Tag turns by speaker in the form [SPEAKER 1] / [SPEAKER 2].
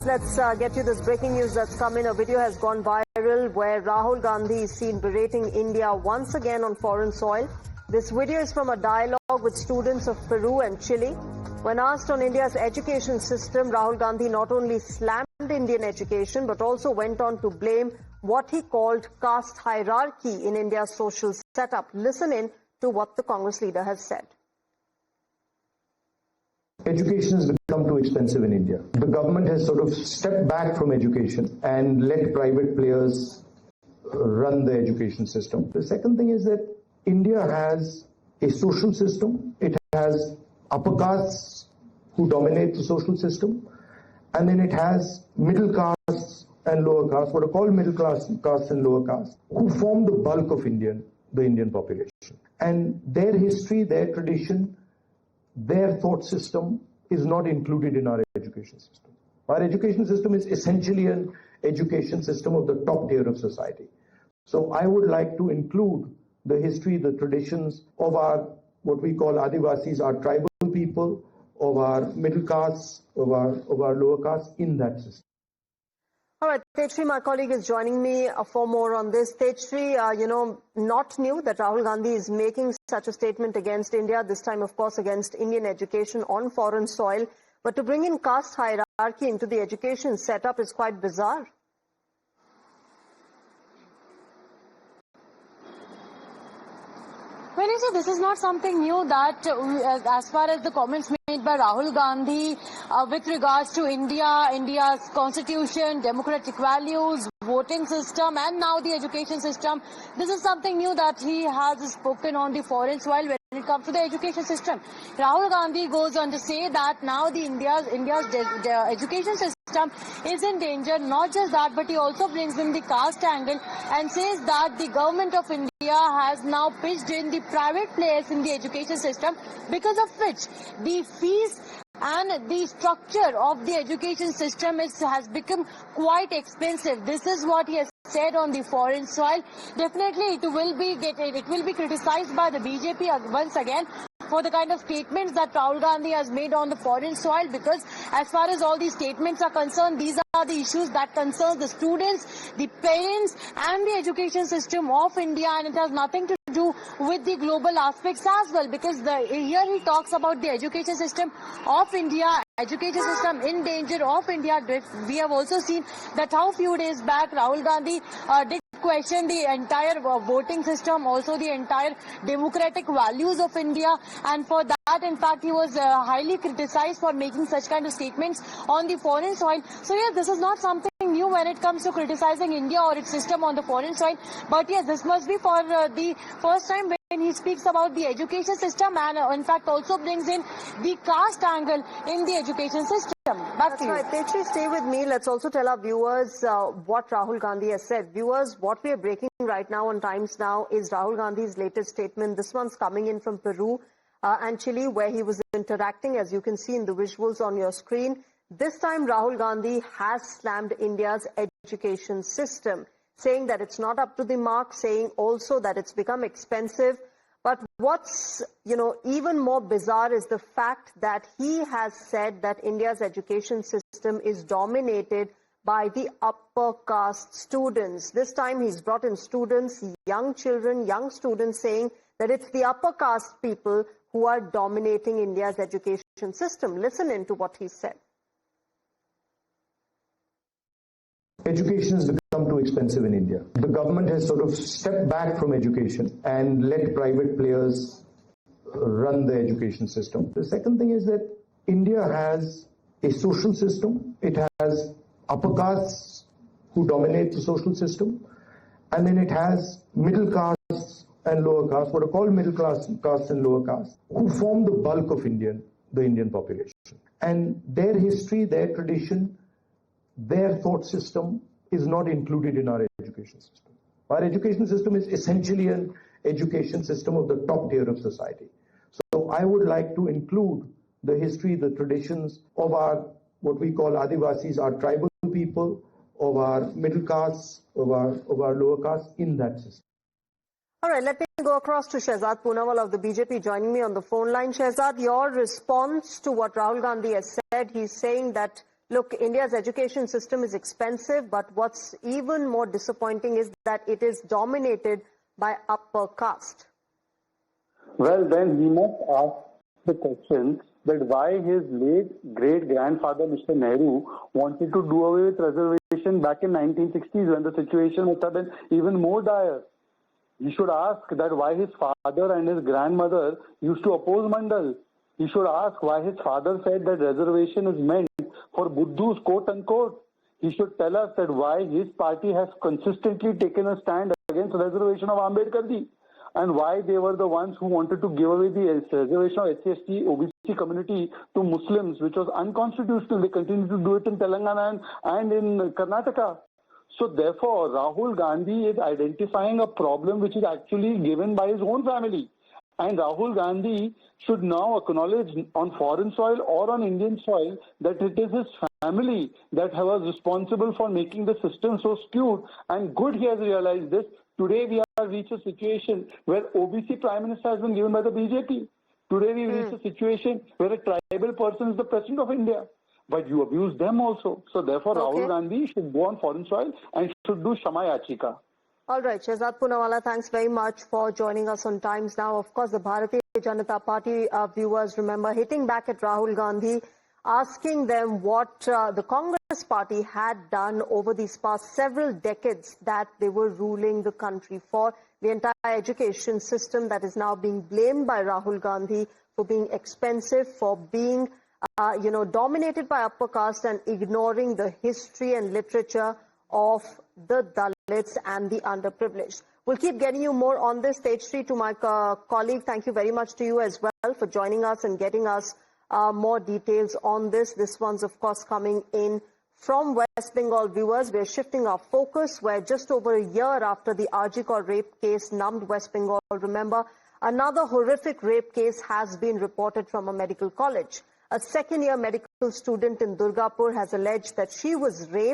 [SPEAKER 1] Let's get you this breaking news that's come in. A video has gone viral where Rahul Gandhi is seen berating India once again on foreign soil. This video is from a dialogue with students of Peru and Chile. When asked on India's education system, Rahul Gandhi not only slammed Indian education but also went on to blame what he called caste hierarchy in India's social setup. Listen in to what the Congress leader has said.
[SPEAKER 2] Education has become too expensive in India. The government has sort of stepped back from education and let private players run the education system. The second thing is that India has a social system. It has upper castes who dominate the social system, and then it has middle castes and lower castes, what are called middle class castes and lower castes, who form the bulk of the Indian population. And their history, their tradition, their thought system is not included in our education system. Our education system is essentially an education system of the top tier of society. So I would like to include the history, the traditions of our, what we call Adivasis, our tribal people, of our middle castes, of our lower castes in that system.
[SPEAKER 1] All right, Tejshri, my colleague, is joining me for more on this. Tejshri, not new that Rahul Gandhi is making such a statement against India, this time, of course, against Indian education on foreign soil. But to bring in caste hierarchy into the education setup is quite bizarre.
[SPEAKER 3] Well, you see, this is not something new that, as far as the comments made by Rahul Gandhi with regards to India's constitution, democratic values, voting system, and now the education system. This is something new that he has spoken on the foreign soil when it comes to the education system. Rahul Gandhi goes on to say that now the India's education system is in danger. Not just that, but he also brings in the caste angle and says that the government of India has now pitched in the private players in the education system, because of which the fees and the structure of the education system has become quite expensive. This is what he has said on the foreign soil. Definitely it will be criticized by the BJP once again for the kind of statements that Rahul Gandhi has made on the foreign soil, because as far as all these statements are concerned, these are the issues that concern the students, the parents and the education system of India, and it has nothing to do with the global aspects as well, because here he talks about the education system of India, education system in danger of India. We have also seen that how few days back Rahul Gandhi did question the entire voting system, also the entire democratic values of India, and for that, in fact, he was highly criticized for making such kind of statements on the foreign soil. So yes, this is not something new when it comes to criticizing India or its system on the foreign soil, but yes, this must be for the first time when he speaks about the education system, and in fact also brings in the caste angle in the education system. Back to you.
[SPEAKER 1] That's right. Tejshri, stay with me. Let's also tell our viewers what Rahul Gandhi has said. Viewers, what we are breaking right now on Times Now is Rahul Gandhi's latest statement. This one's coming in from Peru and Chile, where he was interacting, as you can see in the visuals on your screen. This time, Rahul Gandhi has slammed India's education system, saying that it's not up to the mark, saying also that it's become expensive. But what's, even more bizarre is the fact that he has said that India's education system is dominated by the upper caste students. This time he's brought in students, young children, young students, saying that it's the upper caste people who are dominating India's education system. Listen in to what he said.
[SPEAKER 2] Education has become too expensive in India. The government has sort of stepped back from education and let private players run the education system. The second thing is that India has a social system. It has upper castes who dominate the social system, and then it has middle castes and lower castes, what are called middle class castes and lower castes, who form the bulk of the Indian population. And their history, their tradition, their thought system is not included in our education system. Our education system is essentially an education system of the top tier of society. So I would like to include the history, the traditions of our, what we call Adivasis, our tribal people, of our middle castes, of our lower castes in that system.
[SPEAKER 1] All right, let me go across to Shehzad Poonawal of the BJP joining me on the phone line. Shehzad, your response to what Rahul Gandhi has said, he's saying that, Look, India's education system is expensive, but what's even more disappointing is that it is dominated by upper caste.
[SPEAKER 4] Well, then he must ask the question that why his late great-grandfather, Mr. Nehru, wanted to do away with reservation back in 1960s when the situation must have been even more dire. He should ask that why his father and his grandmother used to oppose Mandal. He should ask why his father said that reservation is meant for Buddhus, quote unquote. He should tell us that why his party has consistently taken a stand against reservation of Ambedkarji and why they were the ones who wanted to give away the reservation of SC/ST OBC community to Muslims, which was unconstitutional. They continue to do it in Telangana and in Karnataka. So therefore, Rahul Gandhi is identifying a problem which is actually given by his own family. And Rahul Gandhi should now acknowledge on foreign soil or on Indian soil that it is his family that was responsible for making the system so skewed. And good he has realized this. Today we have reached a situation where OBC Prime Minister has been given by the BJP. Today we reached a situation where a tribal person is the President of India. But you abuse them also. So therefore, Rahul Gandhi should go on foreign soil and should do Shama Yachika.
[SPEAKER 1] All right, Shehzad Poonawalla, thanks very much for joining us on Times Now. Of course, the Bharatiya Janata Party viewers remember hitting back at Rahul Gandhi, asking them what the Congress party had done over these past several decades that they were ruling the country for. The entire education system that is now being blamed by Rahul Gandhi for being expensive, for being dominated by upper caste and ignoring the history and literature of the Dalits and the underprivileged. We'll keep getting you more on this. Stage 3 to my colleague. Thank you very much to you as well for joining us and getting us more details on this. This one's, of course, coming in from West Bengal viewers. We're shifting our focus. We're just over a year after the Arjikor rape case numbed West Bengal. Remember, another horrific rape case has been reported from a medical college. A second-year medical student in Durgapur has alleged that she was raped